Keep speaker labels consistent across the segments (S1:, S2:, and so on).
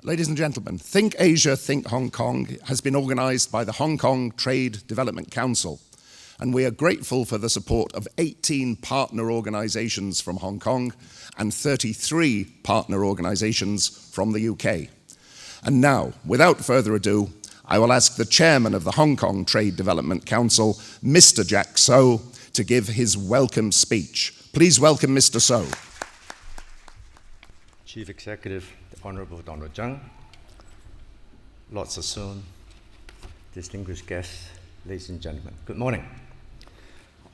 S1: Ladies and gentlemen, Think Asia, Think Hong Kong has been organized by the Hong Kong Trade Development Council, and we are grateful for the support of 18 partner organizations from Hong Kong and 33 partner organizations from the UK. And now, without further ado, I will ask the chairman of the Hong Kong Trade Development Council, Mr. Jack So, to give his welcome speech. Please welcome Mr. So.
S2: Chief Executive, the Honorable Donald Tsang, Lord Sassoon, distinguished guests, ladies and gentlemen, good morning.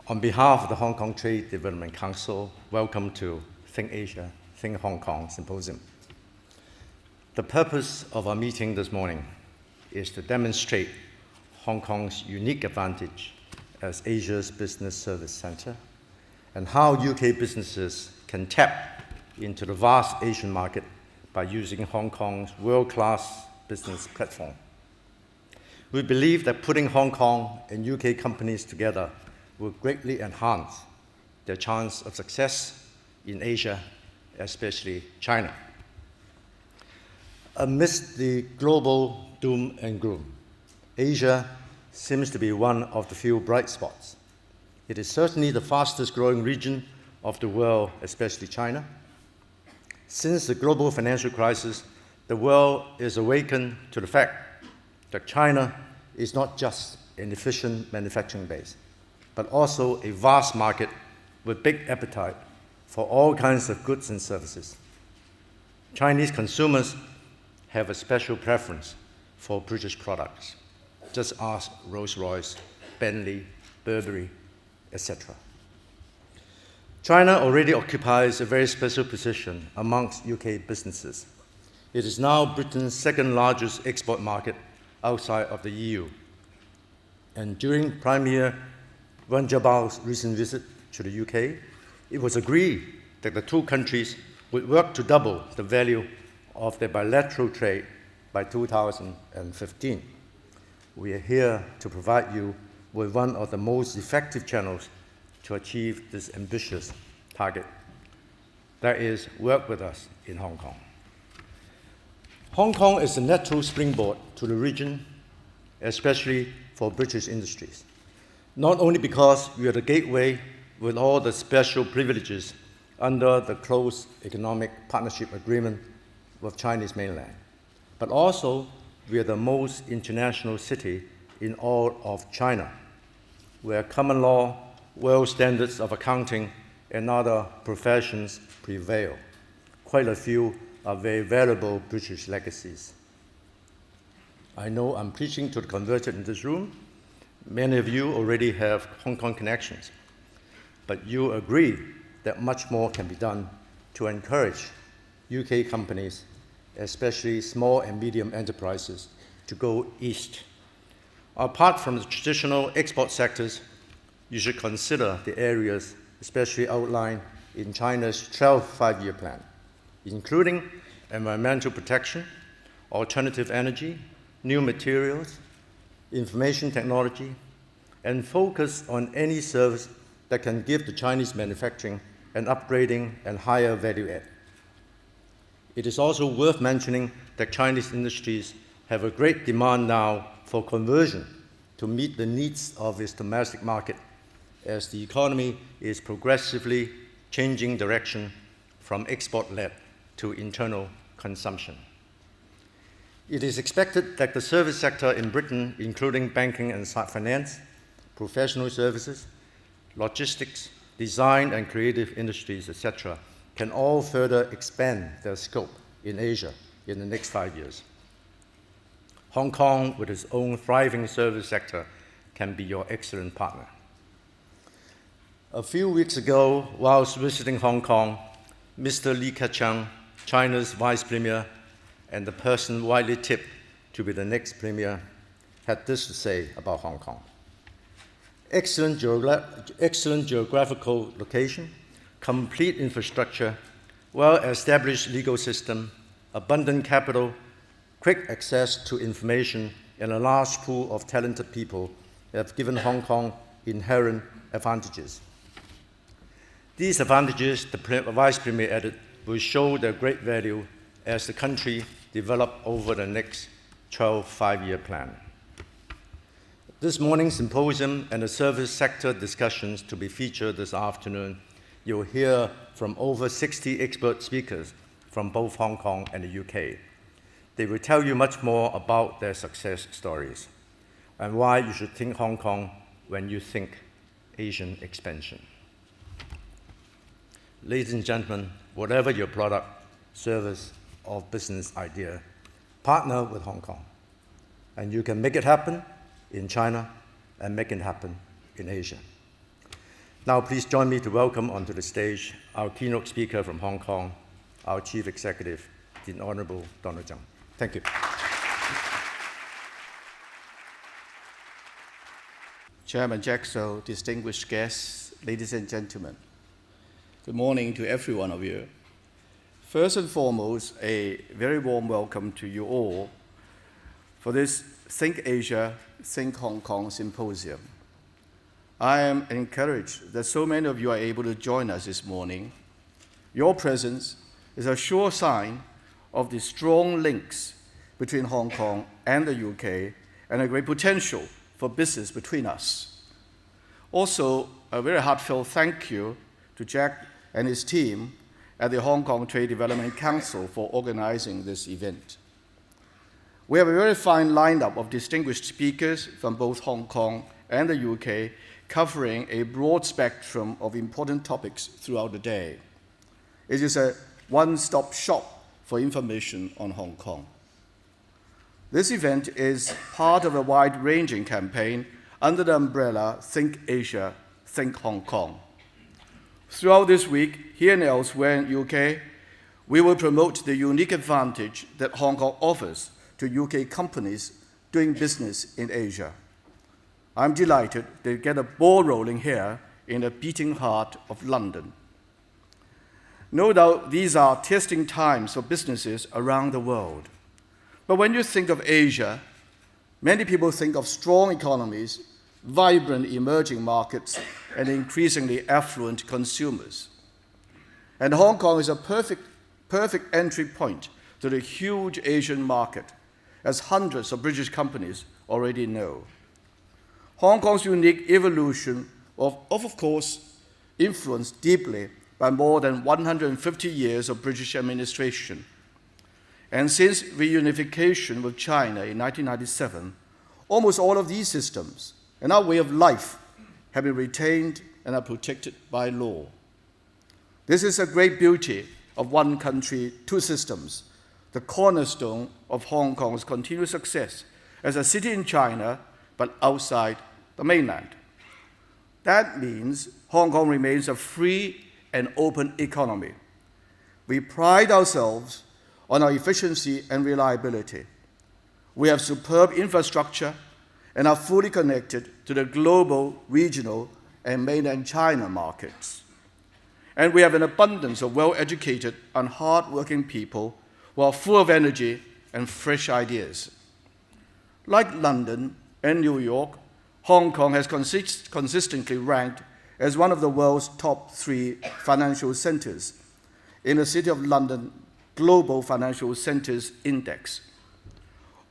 S2: On behalf of the Hong Kong Trade Development Council, welcome to Think Asia, Think Hong Kong Symposium. The purpose of our meeting this morning is to demonstrate Hong Kong's unique advantage as Asia's business service center and how UK businesses can tap into the vast Asian market by using Hong Kong's world-class business platform. We believe that putting Hong Kong and UK companies together will greatly enhance their chance of success in Asia, especially China. Amidst the global doom and gloom, Asia seems to be one of the few bright spots. It is certainly the fastest growing region of the world, especially China. Since the global financial crisis, the world is awakened to the fact that China is not just an efficient manufacturing base, but also a vast market with big appetite for all kinds of goods and services. Chinese consumers have a special preference for British products. Just ask Rolls-Royce, Bentley, Burberry, etc. China already occupies a very special position amongst UK businesses. It is now Britain's second largest export market outside of the EU. And during Premier Wen Jiabao's recent visit to the UK, it was agreed that the two countries would work to double the value of their bilateral trade by 2015. We are here to provide you with one of the most effective channels to achieve this ambitious target. That is, work with us in Hong Kong. Hong Kong is a natural springboard to the region, especially for British industries, not only because we are the gateway with all the special privileges under the close economic partnership agreement with Chinese mainland, but also we are the most international city in all of China, where common law, world standards of accounting, and other professions prevail. Quite a few are very valuable British legacies. I know I'm preaching to the converted in this room. Many of you already have Hong Kong connections, but you agree that much more can be done to encourage UK companies, especially small and medium enterprises, to go east. Apart from the traditional export sectors, you should consider the areas especially outlined in China's 12th five-year plan, including environmental protection, alternative energy, new materials, information technology, and focus on any service that can give the Chinese manufacturing an upgrading and higher value add. It is also worth mentioning that Chinese industries have a great demand now for conversion to meet the needs of its domestic market as the economy is progressively changing direction from export-led to internal consumption. It is expected that the service sector in Britain, including banking and finance, professional services, logistics, design and creative industries, etc., can all further expand their scope in Asia in the next 5 years. Hong Kong, with its own thriving service sector, can be your excellent partner. A few weeks ago, whilst visiting Hong Kong, Mr. Li Keqiang, China's Vice Premier and the person widely tipped to be the next Premier, had this to say about Hong Kong. Excellent geographical location, complete infrastructure, well-established legal system, abundant capital, quick access to information, and a large pool of talented people have given Hong Kong inherent advantages. These advantages, the Vice Premier added, will show their great value as the country developed over the next 12 five-year plan. This morning's symposium and the service sector discussions to be featured this afternoon, you'll hear from over 60 expert speakers from both Hong Kong and the UK. They will tell you much more about their success stories and why you should think Hong Kong when you think Asian expansion. Ladies and gentlemen, whatever your product, service, or business idea, partner with Hong Kong, and you can make it happen in China and make it happen in Asia. Now, please join me to welcome onto the stage our keynote speaker from Hong Kong, our Chief Executive, the Honorable Donald Tsang. Thank you.
S3: Chairman Jack So, distinguished guests, ladies and gentlemen, good morning to every one of you. First and foremost, a very warm welcome to you all for this Think Asia, Think Hong Kong Symposium. I am encouraged that so many of you are able to join us this morning. Your presence is a sure sign of the strong links between Hong Kong and the UK and a great potential for business between us. Also, a very heartfelt thank you to Jack and his team at the Hong Kong Trade Development Council for organizing this event. We have a very fine lineup of distinguished speakers from both Hong Kong and the UK, covering a broad spectrum of important topics throughout the day. It is a one-stop shop for information on Hong Kong. This event is part of a wide-ranging campaign under the umbrella Think Asia, Think Hong Kong. Throughout this week, here and elsewhere in the UK, we will promote the unique advantage that Hong Kong offers to UK companies doing business in Asia. I'm delighted to get a ball rolling here in the beating heart of London. No doubt these are testing times for businesses around the world. But when you think of Asia, many people think of strong economies, vibrant emerging markets, and increasingly affluent consumers. And Hong Kong is a perfect entry point to the huge Asian market, as hundreds of British companies already know. Hong Kong's unique evolution of course, influenced deeply by more than 150 years of British administration. And since reunification with China in 1997, almost all of these systems and our way of life have been retained and are protected by law. This is a great beauty of one country, two systems, the cornerstone of Hong Kong's continued success as a city in China, but outside the mainland. That means Hong Kong remains a free and open economy. We pride ourselves on our efficiency and reliability. We have superb infrastructure and are fully connected to the global, regional, and mainland China markets. And we have an abundance of well-educated and hard-working people who are full of energy and fresh ideas. Like London and New York, Hong Kong has consistently ranked as one of the world's top 3 financial centers in the City of London Global Financial Centers Index.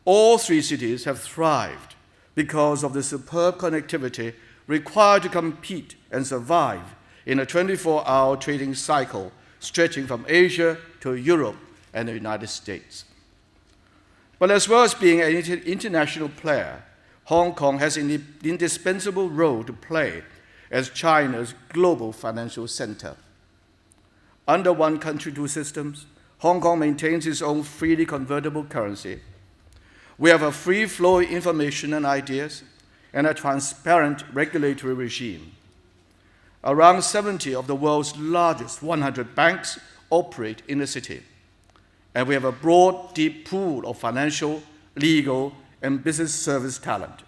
S3: All 3 cities have thrived because of the superb connectivity required to compete and survive in a 24-hour trading cycle stretching from Asia to Europe and the United States. But as well as being an international player, Hong Kong has an indispensable role to play as China's global financial center. Under one country, two systems, Hong Kong maintains its own freely convertible currency. We have a free flow of information and ideas and a transparent regulatory regime. Around 70 of the world's largest 100 banks operate in the city. And we have a broad, deep pool of financial, legal, and business service talent.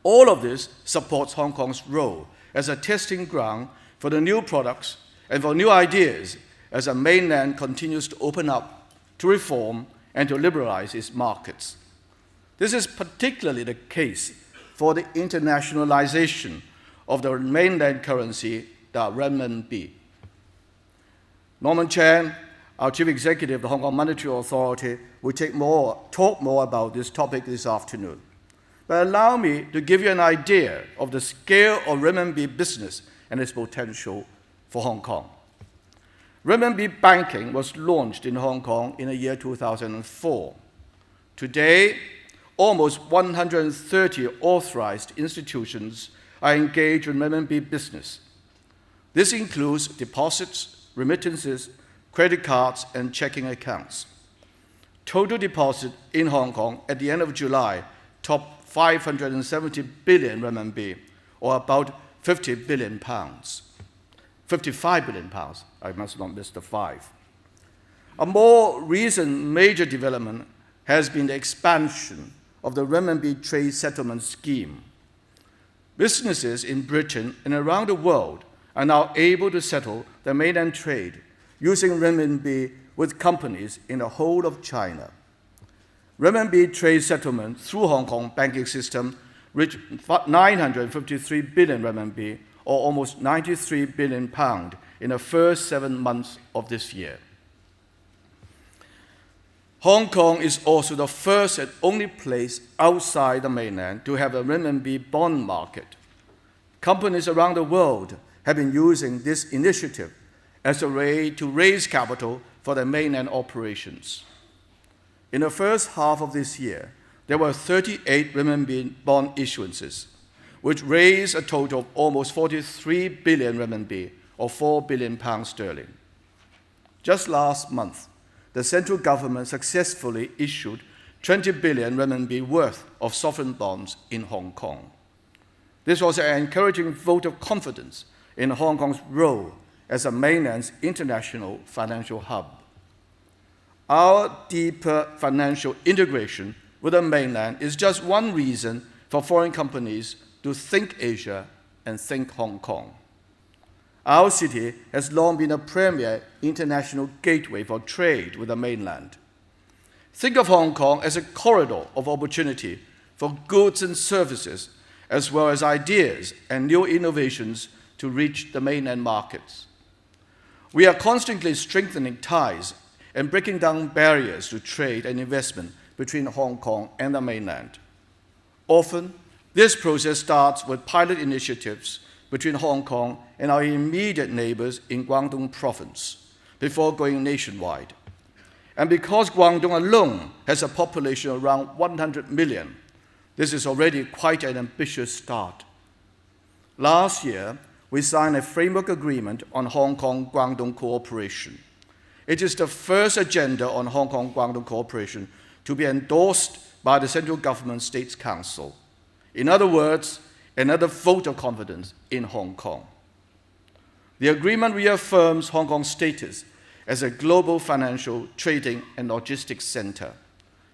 S3: All of this supports Hong Kong's role as a testing ground for the new products and for new ideas as the mainland continues to open up, to reform, and to liberalize its markets. This is particularly the case for the internationalization of the mainland currency, the renminbi. Norman Chan, our Chief Executive of the Hong Kong Monetary Authority, will talk more about this topic this afternoon. But allow me to give you an idea of the scale of renminbi business and its potential for Hong Kong. Renminbi banking was launched in Hong Kong in the year 2004. Today, almost 130 authorized institutions are engaged in renminbi business. This includes deposits, remittances, credit cards, and checking accounts. Total deposit in Hong Kong at the end of July topped 570 billion renminbi, or about 50 billion pounds. 55 billion pounds, I must not miss the 5. A more recent major development has been the expansion of the renminbi trade settlement scheme. Businesses in Britain and around the world are now able to settle their mainland trade using renminbi with companies in the whole of China. Renminbi trade settlement through Hong Kong banking system reached 953 billion renminbi, or almost 93 billion pounds, in the first 7 months of this year. Hong Kong is also the first and only place outside the mainland to have a renminbi bond market. Companies around the world have been using this initiative as a way to raise capital for their mainland operations. In the first half of this year, there were 38 renminbi bond issuances, which raised a total of almost 43 billion renminbi, or 4 billion pounds sterling. Just last month, the central government successfully issued 20 billion renminbi worth of sovereign bonds in Hong Kong. This was an encouraging vote of confidence in Hong Kong's role as a mainland's international financial hub. Our deeper financial integration with the mainland is just one reason for foreign companies to think Asia and think Hong Kong. Our city has long been a premier international gateway for trade with the mainland. Think of Hong Kong as a corridor of opportunity for goods and services, as well as ideas and new innovations to reach the mainland markets. We are constantly strengthening ties and breaking down barriers to trade and investment between Hong Kong and the mainland. Often, this process starts with pilot initiatives between Hong Kong and our immediate neighbors in Guangdong province before going nationwide. And because Guangdong alone has a population of around 100 million, this is already quite an ambitious start. Last year, we signed a framework agreement on Hong Kong-Guangdong cooperation. It is the first agenda on Hong Kong-Guangdong cooperation to be endorsed by the Central Government States Council. In other words, another vote of confidence in Hong Kong. The agreement reaffirms Hong Kong's status as a global financial, trading, and logistics center.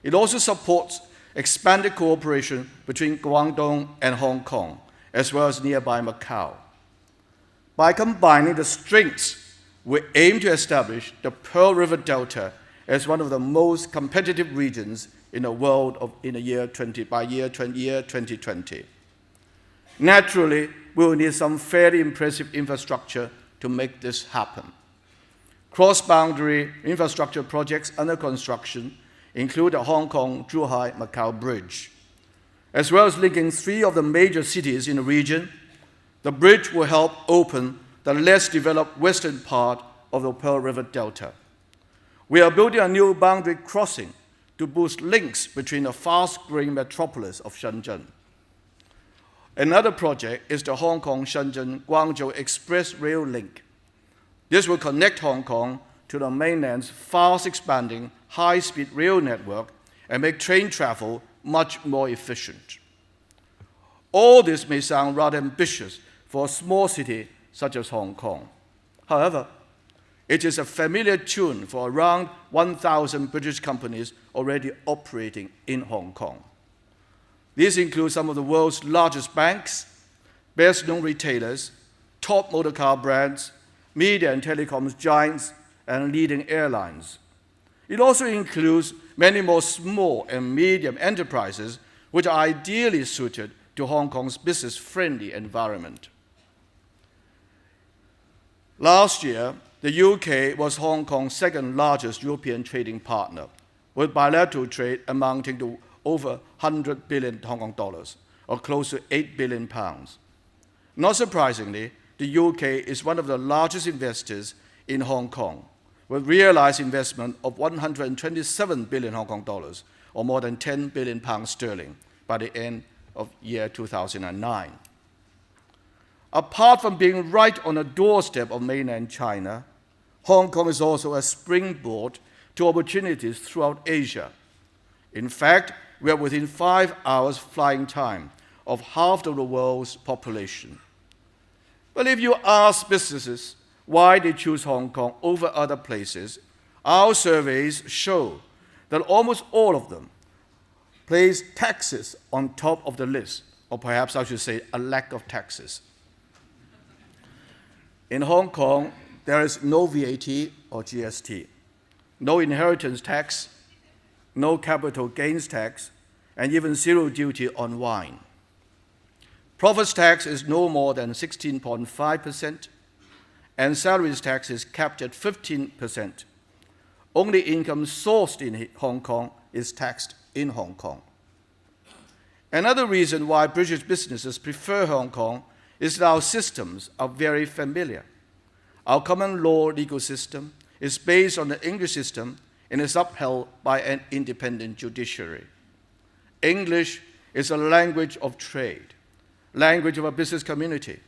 S3: It also supports expanded cooperation between Guangdong and Hong Kong, as well as nearby Macau. By combining the strengths, we aim to establish the Pearl River Delta as one of the most competitive regions in the world by year 2020. Naturally, we will need some fairly impressive infrastructure to make this happen. Cross-boundary infrastructure projects under construction include the Hong Kong-Zhuhai-Macau Bridge. As well as linking 3 of the major cities in the region, the bridge will help open the less developed western part of the Pearl River Delta. We are building a new boundary crossing to boost links between the fast-growing metropolis of Shenzhen. Another project is the Hong Kong-Shenzhen-Guangzhou Express Rail Link. This will connect Hong Kong to the mainland's fast-expanding high-speed rail network and make train travel much more efficient. All this may sound rather ambitious for a small city such as Hong Kong. However, it is a familiar tune for around 1,000 British companies already operating in Hong Kong. These include some of the world's largest banks, best-known retailers, top motor car brands, media and telecoms giants, and leading airlines. It also includes many more small and medium enterprises which are ideally suited to Hong Kong's business-friendly environment. Last year, the UK was Hong Kong's second largest European trading partner, with bilateral trade amounting to over 100 billion Hong Kong dollars, or close to 8 billion pounds. Not surprisingly, the UK is one of the largest investors in Hong Kong, with realized investment of 127 billion Hong Kong dollars, or more than 10 billion pounds sterling, by the end of year 2009. Apart from being right on the doorstep of mainland China, Hong Kong is also a springboard to opportunities throughout Asia. In fact, we are within 5 hours flying time of half of the world's population. But if you ask businesses why they choose Hong Kong over other places, our surveys show that almost all of them place taxes on top of the list, or perhaps I should say a lack of taxes. In Hong Kong, there is no VAT or GST, no inheritance tax, no capital gains tax, and even zero duty on wine. Profits tax is no more than 16.5%, and salaries tax is capped at 15%. Only income sourced in Hong Kong is taxed in Hong Kong. Another reason why British businesses prefer Hong Kong is that our systems are very familiar. Our common law legal system is based on the English system and is upheld by an independent judiciary. English is a language of trade, language of a business community.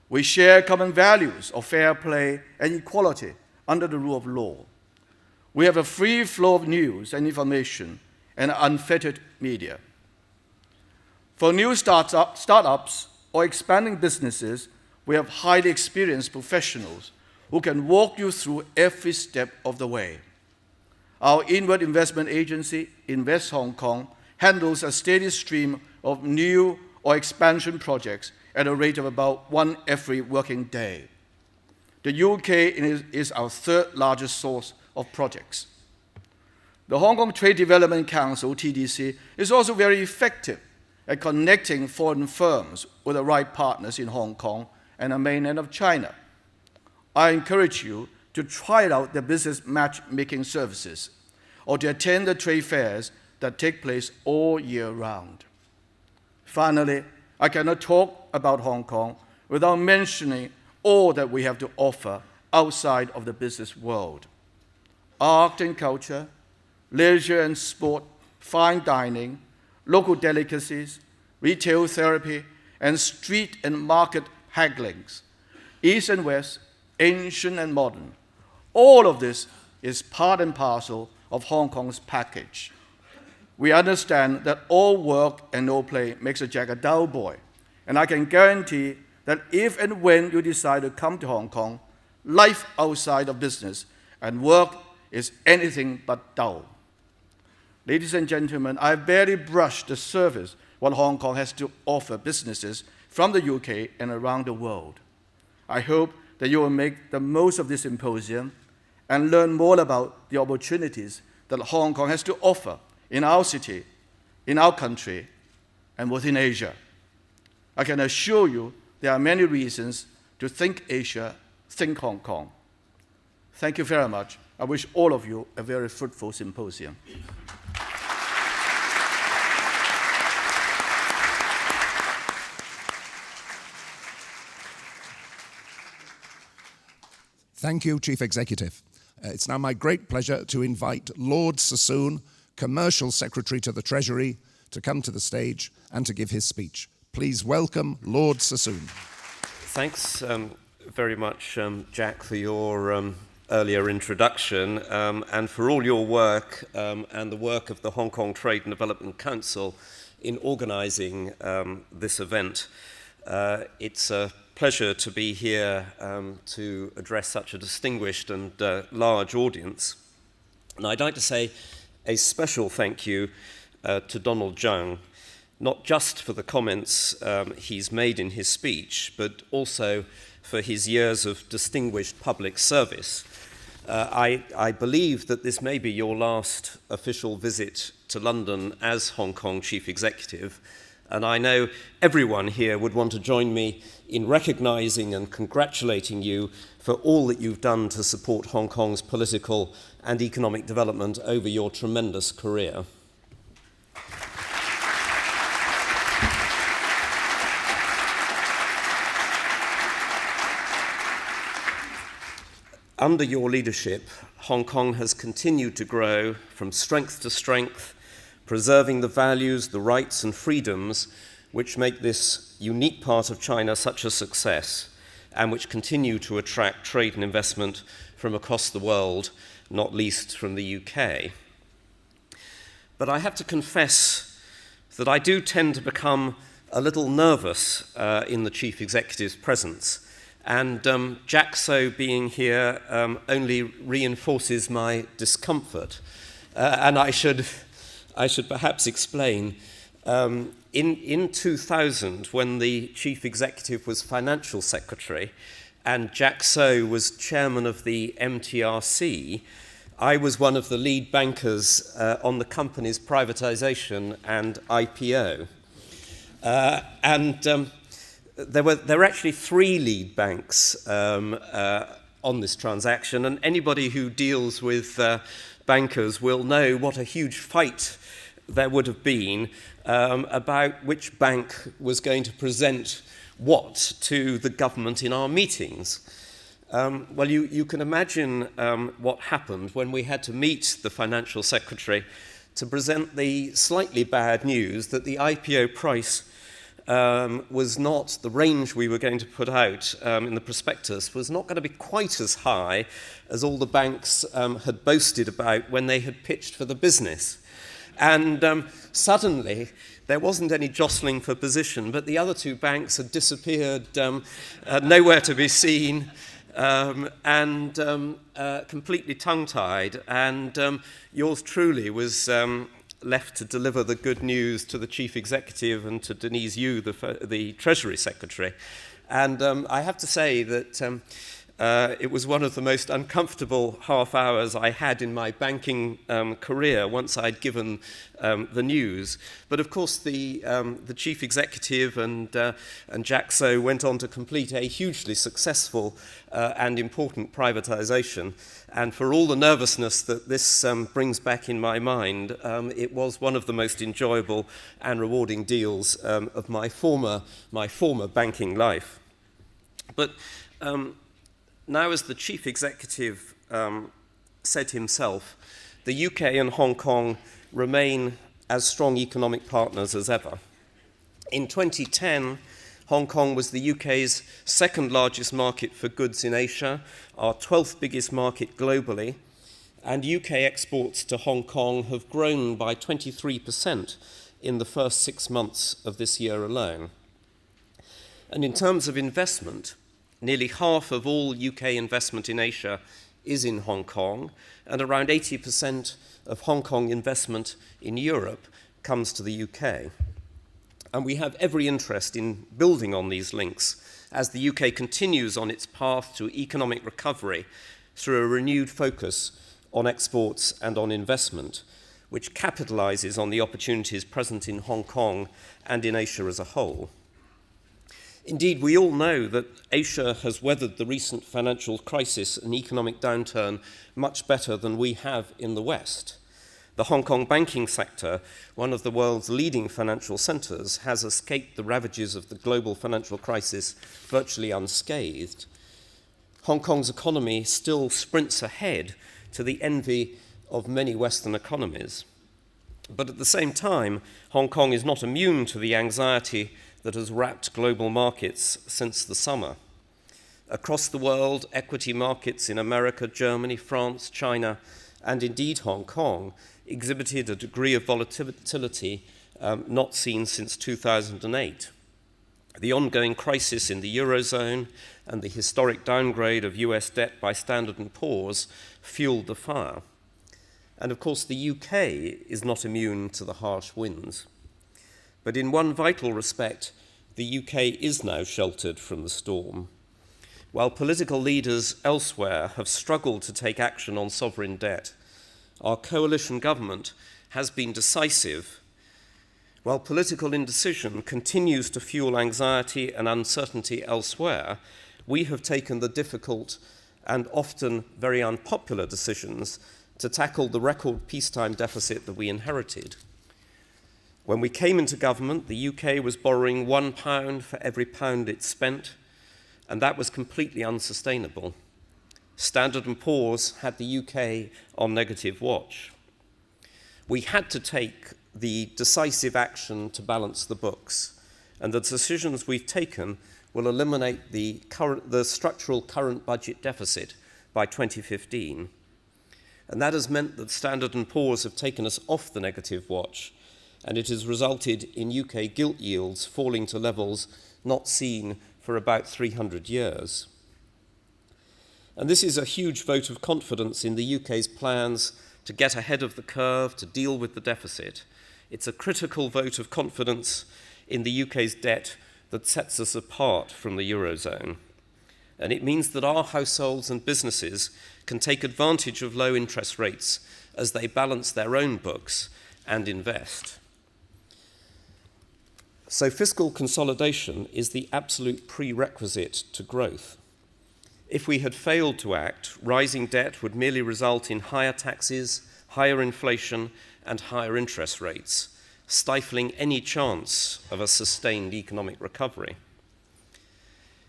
S3: We share common values of fair play and equality under the rule of law. We have a free flow of news and information and unfettered media. For new startups or expanding businesses, we have highly experienced professionals who can walk you through every step of the way. Our inward investment agency, Invest Hong Kong, handles a steady stream of new or expansion projects at a rate of about one every working day. The UK is our third largest source of projects. The Hong Kong Trade Development Council, TDC, is also very effective at connecting foreign firms with the right partners in Hong Kong and the mainland of China. I encourage you to try out their business matchmaking services or to attend the trade fairs that take place all year round. Finally, I cannot talk about Hong Kong without mentioning all that we have to offer outside of the business world. Art and culture, leisure and sport, fine dining, local delicacies, retail therapy, and street and market hagglings, East and West, ancient and modern. All of this is part and parcel of Hong Kong's package. We understand that all work and no play makes a Jack a dull boy, and I can guarantee that if and when you decide to come to Hong Kong, life outside of business and work is anything but dull. Ladies and gentlemen, I've barely brushed the surface what Hong Kong has to offer businesses from the UK and around the world. I hope that you will make the most of this symposium and learn more about the opportunities that Hong Kong has to offer in our city, in our country, and within Asia. I can assure you there are many reasons to think Asia, think Hong Kong. Thank you very much. I wish all of you a very fruitful symposium.
S1: Thank you, Chief Executive. It's now my great pleasure to invite Lord Sassoon, Commercial Secretary to the Treasury, to come to the stage and to give his speech. Please welcome Lord Sassoon.
S4: Thanks very much, Jack, for your earlier introduction and for all your work and the work of the Hong Kong Trade and Development Council in organising this event. It's a pleasure to be here to address such a distinguished and large audience. And I'd like to say a special thank you to Donald Tsang, not just for the comments he's made in his speech, but also for his years of distinguished public service. I believe that this may be your last official visit to London as Hong Kong Chief Executive, And I know everyone here would want to join me in recognizing and congratulating you for all that you've done to support Hong Kong's political and economic development over your tremendous career. Under your leadership, Hong Kong has continued to grow from strength to strength, preserving the values, the rights and freedoms which make this unique part of China such a success and which continue to attract trade and investment from across the world, not least from the UK. But I have to confess that I do tend to become a little nervous in the Chief Executive's presence. And Jack So being here only reinforces my discomfort. And I should perhaps explain. In 2000, when the Chief Executive was Financial Secretary and Jack So was Chairman of the MTRC, I was one of the lead bankers on the company's privatization and IPO. There were actually 3 lead banks on this transaction, and anybody who deals with bankers will know what a huge fight there would have been about which bank was going to present what to the government in our meetings. Well, you can imagine what happened when we had to meet the Financial Secretary to present the slightly bad news that the IPO price was not, the range we were going to put out in the prospectus was not going to be quite as high as all the banks had boasted about when they had pitched for the business. And suddenly, there wasn't any jostling for position, but the other 2 banks had disappeared, nowhere to be seen, and completely tongue-tied. And yours truly was left to deliver the good news to the Chief Executive and to Denise Yu, the Treasury Secretary. And I have to say that it was one of the most uncomfortable half hours I had in my banking career once I'd given the news. But of course, the Chief Executive and Jack So went on to complete a hugely successful and important privatization. And for all the nervousness that this brings back in my mind, it was one of the most enjoyable and rewarding deals of my former banking life. But now, as the Chief Executive said himself, the UK and Hong Kong remain as strong economic partners as ever. In 2010, Hong Kong was the UK's 2nd largest market for goods in Asia, our 12th biggest market globally, and UK exports to Hong Kong have grown by 23% in the first 6 months of this year alone. And in terms of investment, nearly half of all UK investment in Asia is in Hong Kong, and around 80% of Hong Kong investment in Europe comes to the UK. And we have every interest in building on these links as the UK continues on its path to economic recovery through a renewed focus on exports and on investment, which capitalizes on the opportunities present in Hong Kong and in Asia as a whole. Indeed, we all know that Asia has weathered the recent financial crisis and economic downturn much better than we have in the West. The Hong Kong banking sector, one of the world's leading financial centres, has escaped the ravages of the global financial crisis virtually unscathed. Hong Kong's economy still sprints ahead to the envy of many Western economies. But at the same time, Hong Kong is not immune to the anxiety that has wrapped global markets since the summer. Across the world, equity markets in America, Germany, France, China, and indeed Hong Kong exhibited a degree of volatility not seen since 2008. The ongoing crisis in the Eurozone and the historic downgrade of US debt by Standard & Poor's fueled the fire. And of course, the UK is not immune to the harsh winds. But in one vital respect, the UK is now sheltered from the storm. While political leaders elsewhere have struggled to take action on sovereign debt, our coalition government has been decisive, While political indecision continues to fuel anxiety and uncertainty elsewhere, we have taken the difficult and often very unpopular decisions to tackle the record peacetime deficit that we inherited. When we came into government, the UK was borrowing £1 for every pound it spent, and that was completely unsustainable. Standard & Poor's had the UK on negative watch. We had to take the decisive action to balance the books, and the decisions we've taken will eliminate the structural current budget deficit by 2015. And that has meant that Standard & Poor's have taken us off the negative watch, and it has resulted in UK gilt yields falling to levels not seen for about 300 years. And this is a huge vote of confidence in the UK's plans to get ahead of the curve, to deal with the deficit. It's a critical vote of confidence in the UK's debt that sets us apart from the Eurozone. And it means that our households and businesses can take advantage of low interest rates as they balance their own books and invest. So fiscal consolidation is the absolute prerequisite to growth. If we had failed to act, rising debt would merely result in higher taxes, higher inflation, and higher interest rates, stifling any chance of a sustained economic recovery.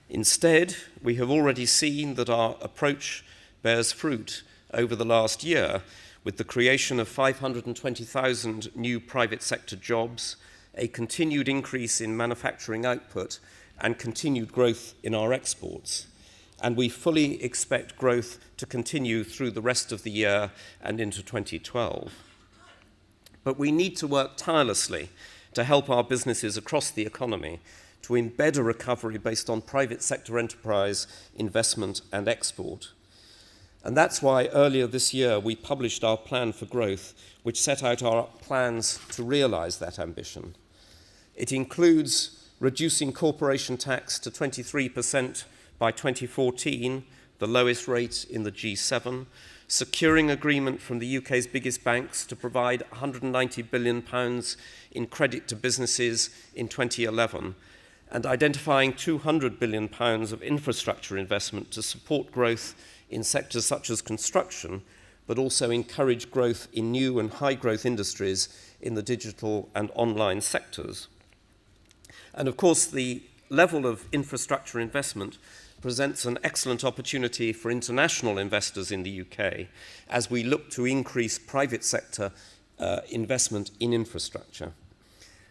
S4: Instead, we have already seen that our approach bears fruit over the last year, with the creation of 520,000 new private sector jobs, a continued increase in manufacturing output, and continued growth in our exports. And we fully expect growth to continue through the rest of the year and into 2012. But we need to work tirelessly to help our businesses across the economy to embed a recovery based on private sector enterprise, investment, and export. And that's why earlier this year we published our plan for growth, which set out our plans to realize that ambition. It includes reducing corporation tax to 23% by 2014, the lowest rate in the G7, securing agreement from the UK's biggest banks to provide £190 billion in credit to businesses in 2011, and identifying £200 billion of infrastructure investment to support growth in sectors such as construction, but also encourage growth in new and high-growth industries in the digital and online sectors. And of course, the level of infrastructure investment presents an excellent opportunity for international investors in the UK as we look to increase private sector investment in infrastructure.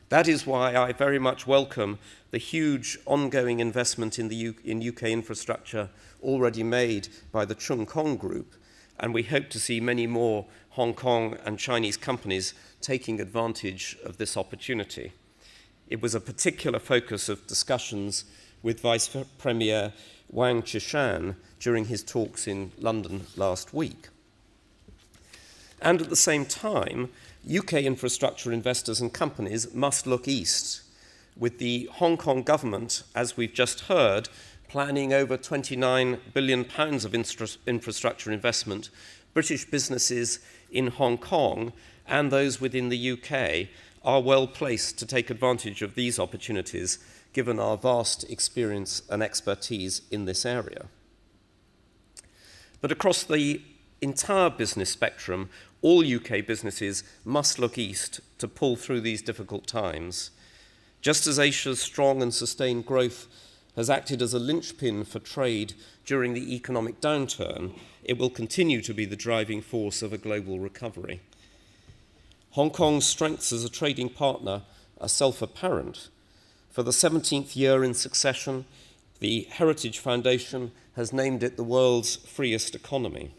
S4: That is why I very much welcome the huge ongoing investment in UK infrastructure already made by the Chung Kong Group, and we hope to see many more Hong Kong and Chinese companies taking advantage of this opportunity. It was a particular focus of discussions with Vice Premier Wang Qishan during his talks in London last week. And at the same time, UK infrastructure investors and companies must look east, with the Hong Kong government, as we've just heard, planning over £29 billion of infrastructure investment. British businesses in Hong Kong and those within the UK are well placed to take advantage of these opportunities, given our vast experience and expertise in this area. But across the entire business spectrum, all UK businesses must look east to pull through these difficult times. Just as Asia's strong and sustained growth has acted as a linchpin for trade during the economic downturn, it will continue to be the driving force of a global recovery. Hong Kong's strengths as a trading partner are self-apparent. For the 17th year in succession, the Heritage Foundation has named it the world's freest economy.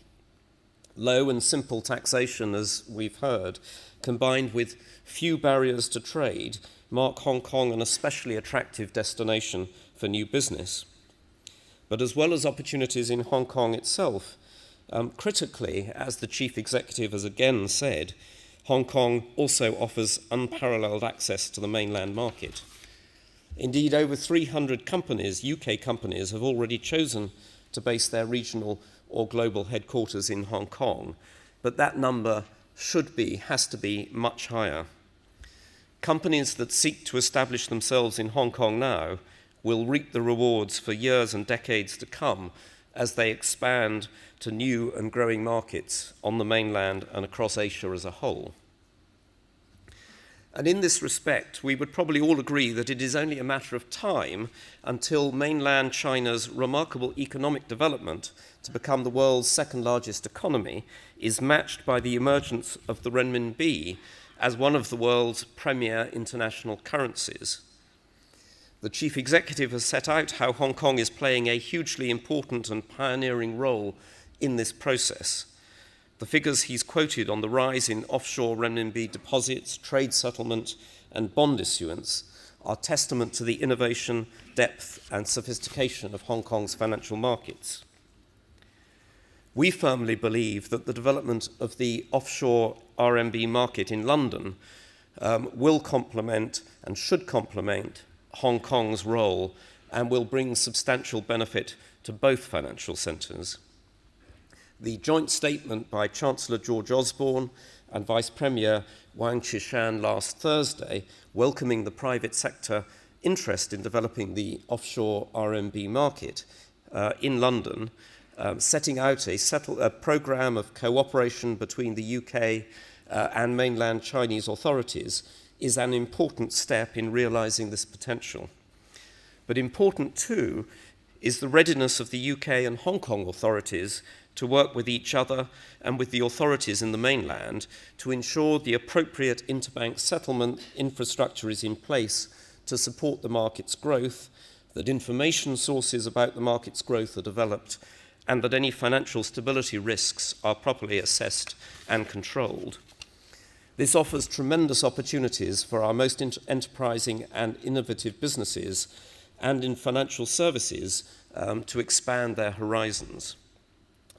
S4: Low and simple taxation, as we've heard, combined with few barriers to trade, mark Hong Kong an especially attractive destination for new business. But as well as opportunities in Hong Kong itself, critically, as the chief executive has again said, Hong Kong also offers unparalleled access to the mainland market. Indeed, over 300 companies, UK companies, have already chosen to base their regional or global headquarters in Hong Kong, but that number has to be much higher. Companies that seek to establish themselves in Hong Kong now will reap the rewards for years and decades to come as they expand to new and growing markets on the mainland and across Asia as a whole. And in this respect, we would probably all agree that it is only a matter of time until mainland China's remarkable economic development to become the world's second largest economy is matched by the emergence of the renminbi as one of the world's premier international currencies. The chief executive has set out how Hong Kong is playing a hugely important and pioneering role in this process. The figures he's quoted on the rise in offshore renminbi deposits, trade settlement, and bond issuance are testament to the innovation, depth, and sophistication of Hong Kong's financial markets. We firmly believe that the development of the offshore RMB market in London will complement and should complement Hong Kong's role and will bring substantial benefit to both financial centres. The joint statement by Chancellor George Osborne and Vice Premier Wang Qishan last Thursday, welcoming the private sector interest in developing the offshore RMB market in London, setting out a programme of cooperation between the UK and mainland Chinese authorities, is an important step in realising this potential. But important too is the readiness of the UK and Hong Kong authorities to work with each other and with the authorities in the mainland to ensure the appropriate interbank settlement infrastructure is in place to support the market's growth, that information sources about the market's growth are developed, and that any financial stability risks are properly assessed and controlled. This offers tremendous opportunities for our most enterprising and innovative businesses and in financial services to expand their horizons.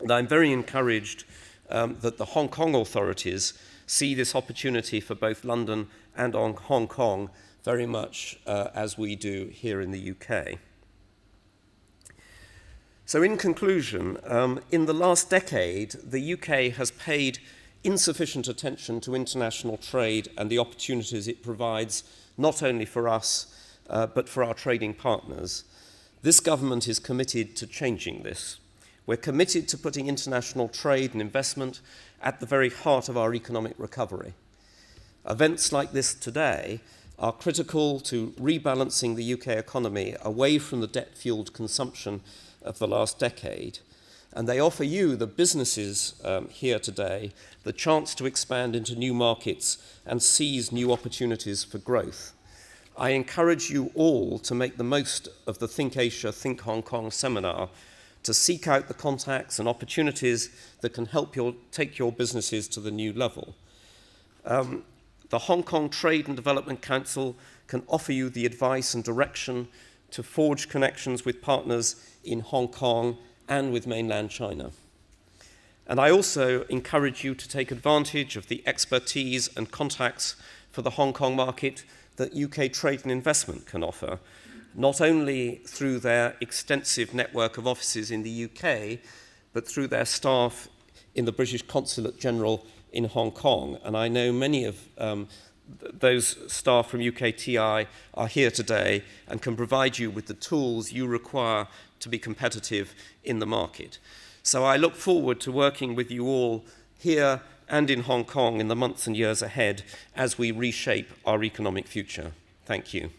S4: And I'm very encouraged that the Hong Kong authorities see this opportunity for both London and Hong Kong very much as we do here in the UK. So in conclusion, in the last decade, the UK has paid insufficient attention to international trade and the opportunities it provides, not only for us, but for our trading partners. This government is committed to changing this. We're committed to putting international trade and investment at the very heart of our economic recovery. Events like this today are critical to rebalancing the UK economy away from the debt-fueled consumption of the last decade, and they offer you, the businesses here today, the chance to expand into new markets and seize new opportunities for growth. I encourage you all to make the most of the Think Asia, Think Hong Kong seminar to seek out the contacts and opportunities that can help take your businesses to the new level. The Hong Kong Trade and Development Council can offer you the advice and direction to forge connections with partners in Hong Kong and with mainland China. And I also encourage you to take advantage of the expertise and contacts for the Hong Kong market that UK Trade and Investment can offer, not only through their extensive network of offices in the UK, but through their staff in the British Consulate General in Hong Kong. And I know many of those staff from UKTI are here today and can provide you with the tools you require to be competitive in the market. So I look forward to working with you all here and in Hong Kong in the months and years ahead as we reshape our economic future. Thank you.